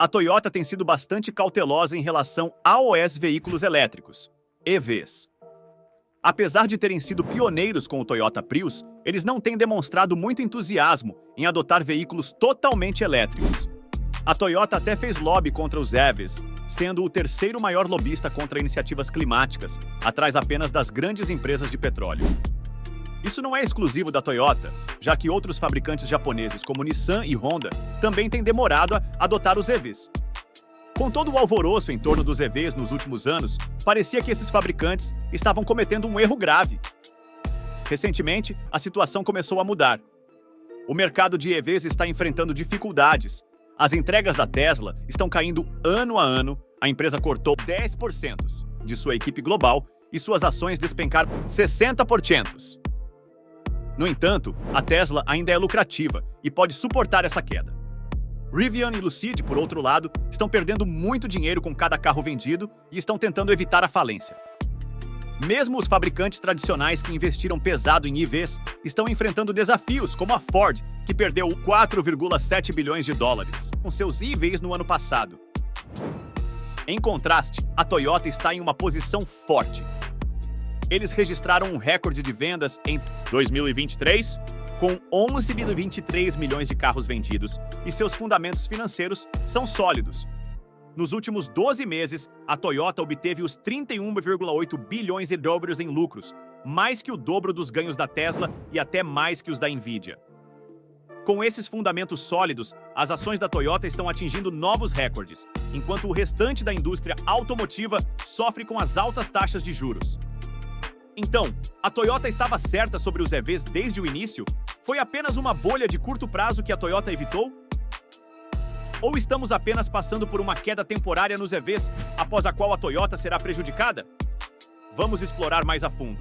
A Toyota tem sido bastante cautelosa em relação aos veículos elétricos, EVs. Apesar de terem sido pioneiros com o Toyota Prius, eles não têm demonstrado muito entusiasmo em adotar veículos totalmente elétricos. A Toyota até fez lobby contra os EVs, sendo o terceiro maior lobista contra iniciativas climáticas, atrás apenas das grandes empresas de petróleo. Isso não é exclusivo da Toyota, já que outros fabricantes japoneses como Nissan e Honda também têm demorado a adotar os EVs. Com todo o alvoroço em torno dos EVs nos últimos anos, parecia que esses fabricantes estavam cometendo um erro grave. Recentemente, a situação começou a mudar. O mercado de EVs está enfrentando dificuldades. As entregas da Tesla estão caindo ano a ano, a empresa cortou 10% de sua equipe global e suas ações despencaram 60%. No entanto, a Tesla ainda é lucrativa e pode suportar essa queda. Rivian e Lucid, por outro lado, estão perdendo muito dinheiro com cada carro vendido e estão tentando evitar a falência. Mesmo os fabricantes tradicionais que investiram pesado em EVs estão enfrentando desafios, como a Ford, que perdeu 4,7 bilhões de dólares com seus EVs no ano passado. Em contraste, a Toyota está em uma posição forte. Eles registraram um recorde de vendas em 2023, com 11,23 milhões de carros vendidos, e seus fundamentos financeiros são sólidos. Nos últimos 12 meses, a Toyota obteve os 31,8 bilhões de dólares em lucros, mais que o dobro dos ganhos da Tesla e até mais que os da Nvidia. Com esses fundamentos sólidos, as ações da Toyota estão atingindo novos recordes, enquanto o restante da indústria automotiva sofre com as altas taxas de juros. Então, a Toyota estava certa sobre os EVs desde o início? Foi apenas uma bolha de curto prazo que a Toyota evitou? Ou estamos apenas passando por uma queda temporária nos EVs, após a qual a Toyota será prejudicada? Vamos explorar mais a fundo.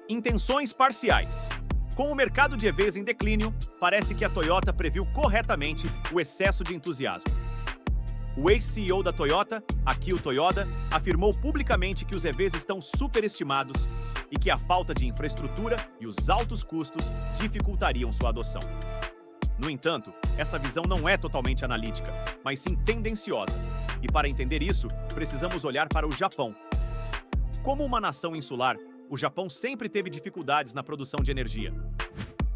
Intenções parciais. Com o mercado de EVs em declínio, parece que a Toyota previu corretamente o excesso de entusiasmo. O ex-CEO da Toyota, Akio Toyoda, afirmou publicamente que os EVs estão superestimados e que a falta de infraestrutura e os altos custos dificultariam sua adoção. No entanto, essa visão não é totalmente analítica, mas sim tendenciosa. E para entender isso, precisamos olhar para o Japão. Como uma nação insular, o Japão sempre teve dificuldades na produção de energia.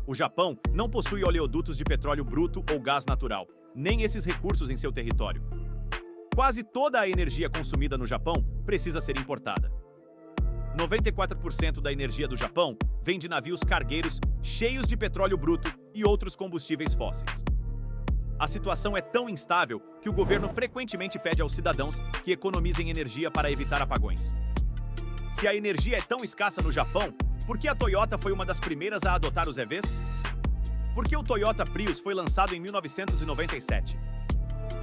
O Japão não possui oleodutos de petróleo bruto ou gás natural, nem esses recursos em seu território. Quase toda a energia consumida no Japão precisa ser importada. 94% da energia do Japão vem de navios cargueiros cheios de petróleo bruto e outros combustíveis fósseis. A situação é tão instável que o governo frequentemente pede aos cidadãos que economizem energia para evitar apagões. Se a energia é tão escassa no Japão, por que a Toyota foi uma das primeiras a adotar os EVs? Por que o Toyota Prius foi lançado em 1997?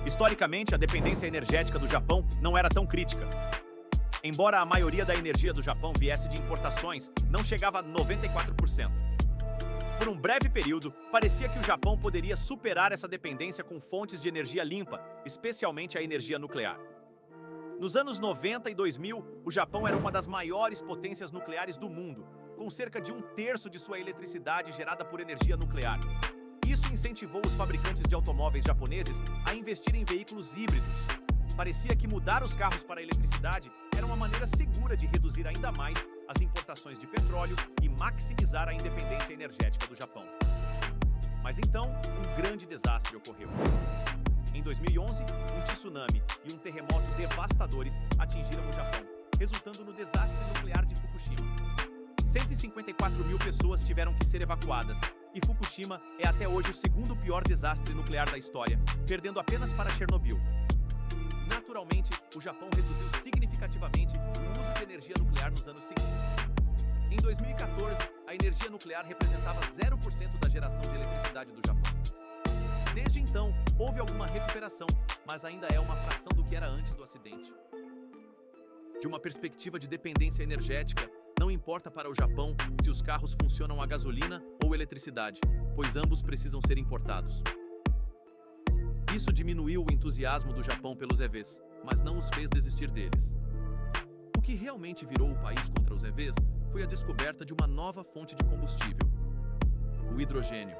Historicamente, a dependência energética do Japão não era tão crítica. Embora a maioria da energia do Japão viesse de importações, não chegava a 94%. Por um breve período, parecia que o Japão poderia superar essa dependência com fontes de energia limpa, especialmente a energia nuclear. Nos anos 90 e 2000, o Japão era uma das maiores potências nucleares do mundo, com cerca de 1/3 de sua eletricidade gerada por energia nuclear. Isso incentivou os fabricantes de automóveis japoneses a investir em veículos híbridos. Parecia que mudar os carros para a eletricidade era uma maneira segura de reduzir ainda mais as importações de petróleo e maximizar a independência energética do Japão. Mas então, um grande desastre ocorreu. Em 2011, um tsunami e um terremoto devastadores atingiram o Japão, resultando no desastre nuclear de Fukushima. 154 mil pessoas tiveram que ser evacuadas, e Fukushima é até hoje o segundo pior desastre nuclear da história, perdendo apenas para Chernobyl. Naturalmente, o Japão reduziu significativamente o uso de energia nuclear nos anos seguintes. Em 2014, a energia nuclear representava 0% da geração de eletricidade do Japão. Desde então, houve alguma recuperação, mas ainda é uma fração do que era antes do acidente. De uma perspectiva de dependência energética, não importa para o Japão se os carros funcionam a gasolina ou eletricidade, pois ambos precisam ser importados. Isso diminuiu o entusiasmo do Japão pelos EVs, mas não os fez desistir deles. O que realmente virou o país contra os EVs foi a descoberta de uma nova fonte de combustível: o hidrogênio.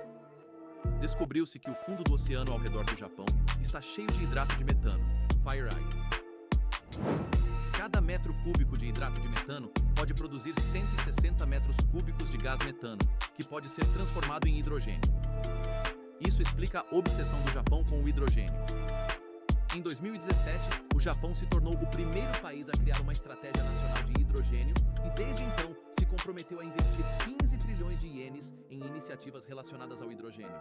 descobriu-se que o fundo do oceano ao redor do Japão está cheio de hidrato de metano, Fire Ice. Cada metro cúbico de hidrato de metano pode produzir 160 metros cúbicos de gás metano, que pode ser transformado em hidrogênio. Isso explica a obsessão do Japão com o hidrogênio. Em 2017, o Japão se tornou o primeiro país a criar uma estratégia nacional de hidrogênio e, desde então, se comprometeu a investir 15 trilhões de ienes em iniciativas relacionadas ao hidrogênio.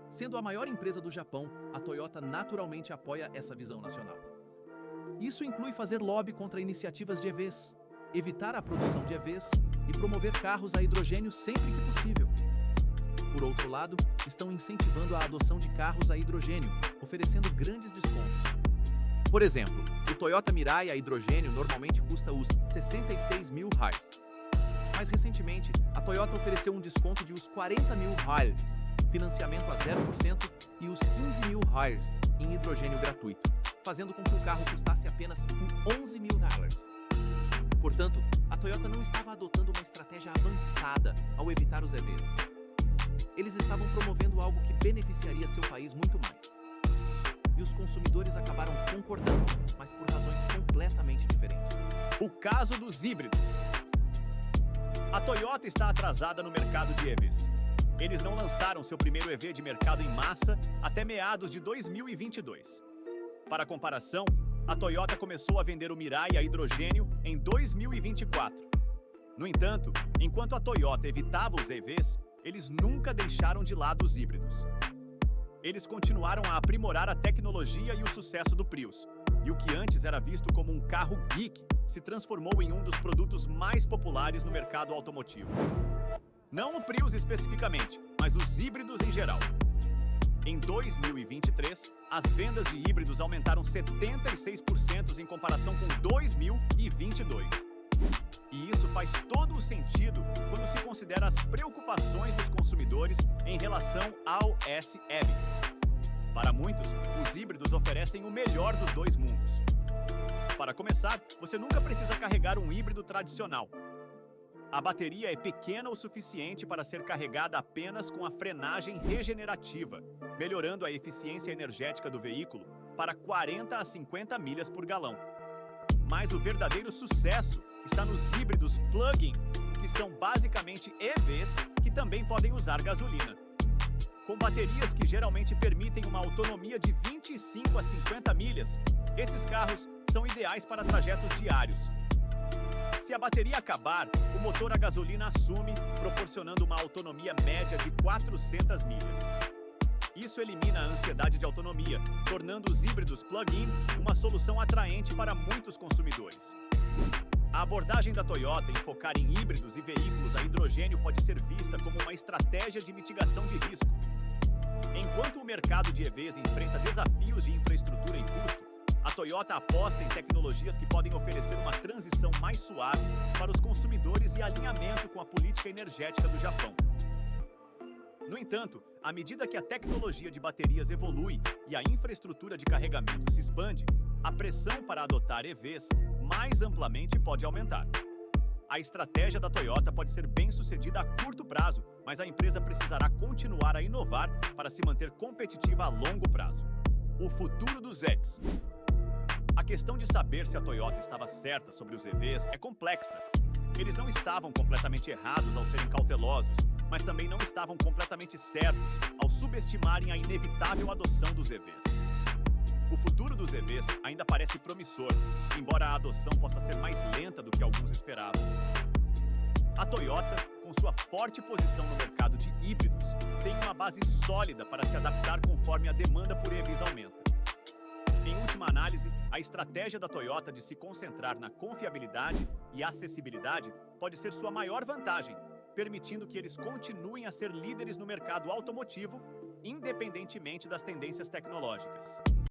Sendo a maior empresa do Japão, a Toyota naturalmente apoia essa visão nacional. Isso inclui fazer lobby contra iniciativas de EVs, evitar a produção de EVs e promover carros a hidrogênio sempre que possível. Por outro lado, estão incentivando a adoção de carros a hidrogênio, oferecendo grandes descontos. Por exemplo, o Toyota Mirai a hidrogênio normalmente custa os 66 mil reais. Mais recentemente, a Toyota ofereceu um desconto de os 40 mil reais, financiamento a 0% e os 15 mil reais em hidrogênio gratuito, fazendo com que o carro custasse apenas 11 mil dólares. Portanto, a Toyota não estava adotando uma estratégia avançada ao evitar os EVs. Eles estavam promovendo algo que beneficiaria seu país muito mais. E os consumidores acabaram concordando, mas por razões completamente diferentes. O caso dos híbridos. A Toyota está atrasada no mercado de EVs. Eles não lançaram seu primeiro EV de mercado em massa até meados de 2022. Para comparação, a Toyota começou a vender o Mirai a hidrogênio em 2024. No entanto, enquanto a Toyota evitava os EVs, eles nunca deixaram de lado os híbridos. Eles continuaram a aprimorar a tecnologia e o sucesso do Prius, e o que antes era visto como um carro geek se transformou em um dos produtos mais populares no mercado automotivo. Não o Prius especificamente, mas os híbridos em geral. Em 2023, as vendas de híbridos aumentaram 76% em comparação com 2022. E isso faz todo o sentido quando se considera as preocupações dos consumidores em relação ao SUVs. Para muitos, os híbridos oferecem o melhor dos dois mundos. Para começar, você nunca precisa carregar um híbrido tradicional. A bateria é pequena o suficiente para ser carregada apenas com a frenagem regenerativa, melhorando a eficiência energética do veículo para 40 a 50 milhas por galão. Mas o verdadeiro sucesso está nos híbridos plug-in, que são basicamente EVs que também podem usar gasolina. Com baterias que geralmente permitem uma autonomia de 25 a 50 milhas, esses carros são ideais para trajetos diários. Se a bateria acabar, o motor a gasolina assume, proporcionando uma autonomia média de 400 milhas. Isso elimina a ansiedade de autonomia, tornando os híbridos plug-in uma solução atraente para muitos consumidores. A abordagem da Toyota em focar em híbridos e veículos a hidrogênio pode ser vista como uma estratégia de mitigação de risco. Enquanto o mercado de EVs enfrenta desafios de infraestrutura e custo, a Toyota aposta em tecnologias que podem oferecer uma transição mais suave para os consumidores e alinhamento com a política energética do Japão. No entanto, à medida que a tecnologia de baterias evolui e a infraestrutura de carregamento se expande, a pressão para adotar EVs mais amplamente pode aumentar. A estratégia da Toyota pode ser bem-sucedida a curto prazo, mas a empresa precisará continuar a inovar para se manter competitiva a longo prazo. O futuro dos EVs. A questão de saber se a Toyota estava certa sobre os EVs é complexa. Eles não estavam completamente errados ao serem cautelosos, mas também não estavam completamente certos ao subestimarem a inevitável adoção dos EVs. O futuro dos EVs ainda parece promissor, embora a adoção possa ser mais lenta do que alguns esperavam. A Toyota, com sua forte posição no mercado de híbridos, tem uma base sólida para se adaptar conforme a demanda por EVs aumenta. Em última análise, a estratégia da Toyota de se concentrar na confiabilidade e acessibilidade pode ser sua maior vantagem, permitindo que eles continuem a ser líderes no mercado automotivo, independentemente das tendências tecnológicas.